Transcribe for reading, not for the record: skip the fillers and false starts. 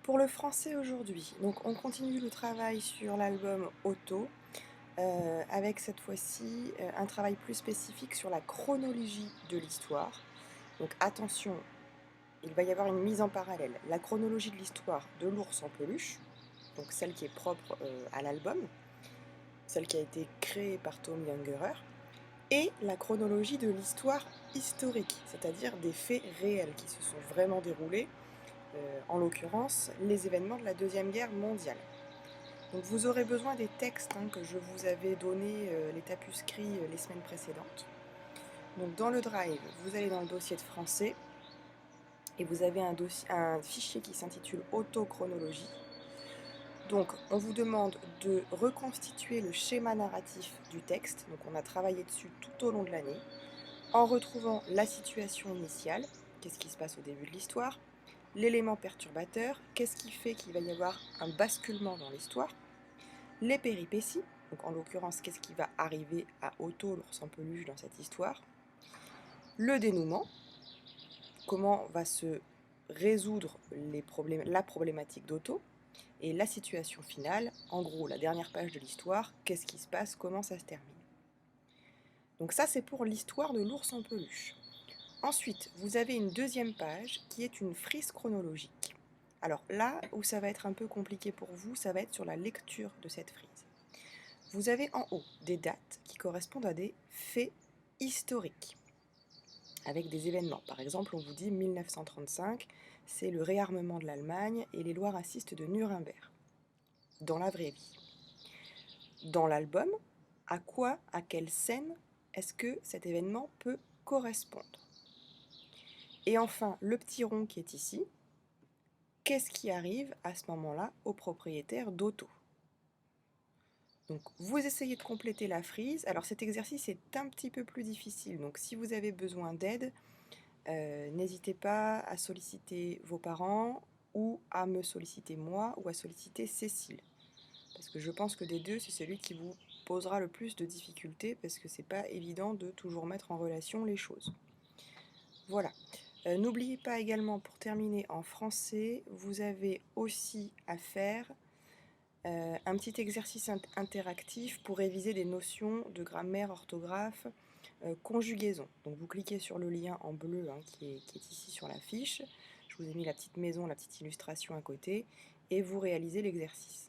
Pour le français aujourd'hui, donc on continue le travail sur l'album Auto, avec cette fois-ci, un travail plus spécifique sur la chronologie de l'histoire. Donc attention, il va y avoir une mise en parallèle. La chronologie de l'histoire de l'ours en peluche, donc celle qui est propre, à l'album, celle qui a été créée par Tom Ungerer, et la chronologie de l'histoire historique, c'est-à-dire des faits réels qui se sont vraiment déroulés, en l'occurrence les événements de la Deuxième Guerre mondiale. Donc vous aurez besoin des textes, hein, que je vous avais donnés, les tapuscrits, les semaines précédentes. Donc dans le Drive, vous allez dans le dossier de français et vous avez un fichier qui s'intitule Autochronologie. Donc on vous demande de reconstituer le schéma narratif du texte, donc on a travaillé dessus tout au long de l'année, en retrouvant la situation initiale, qu'est-ce qui se passe au début de l'histoire, l'élément perturbateur, qu'est-ce qui fait qu'il va y avoir un basculement dans l'histoire, les péripéties, donc en l'occurrence qu'est-ce qui va arriver à Otto, l'ours en peluche, dans cette histoire, le dénouement, comment va se résoudre la problématique d'Otto, et la situation finale, en gros la dernière page de l'histoire, qu'est-ce qui se passe, comment ça se termine. Donc ça c'est pour l'histoire de l'ours en peluche. Ensuite, vous avez une deuxième page qui est une frise chronologique. Alors là où ça va être un peu compliqué pour vous, ça va être sur la lecture de cette frise. Vous avez en haut des dates qui correspondent à des faits historiques, avec des événements. Par exemple, on vous dit 1935, c'est le réarmement de l'Allemagne et les lois racistes de Nuremberg, dans la vraie vie. Dans l'album, à quelle scène est-ce que cet événement peut correspondre? Et enfin, le petit rond qui est ici, qu'est-ce qui arrive à ce moment-là au propriétaire d'Otto? Donc vous essayez de compléter la frise. Alors cet exercice est un petit peu plus difficile, donc si vous avez besoin d'aide, n'hésitez pas à solliciter vos parents ou à me solliciter moi ou à solliciter Cécile. Parce que je pense que des deux, c'est celui qui vous posera le plus de difficultés parce que c'est pas évident de toujours mettre en relation les choses. Voilà. N'oubliez pas également, pour terminer en français, vous avez aussi à faire un petit exercice interactif pour réviser des notions de grammaire, orthographe, conjugaison. Donc vous cliquez sur le lien en bleu, hein, qui est ici sur la fiche. Je vous ai mis la petite maison, la petite illustration à côté, et vous réalisez l'exercice.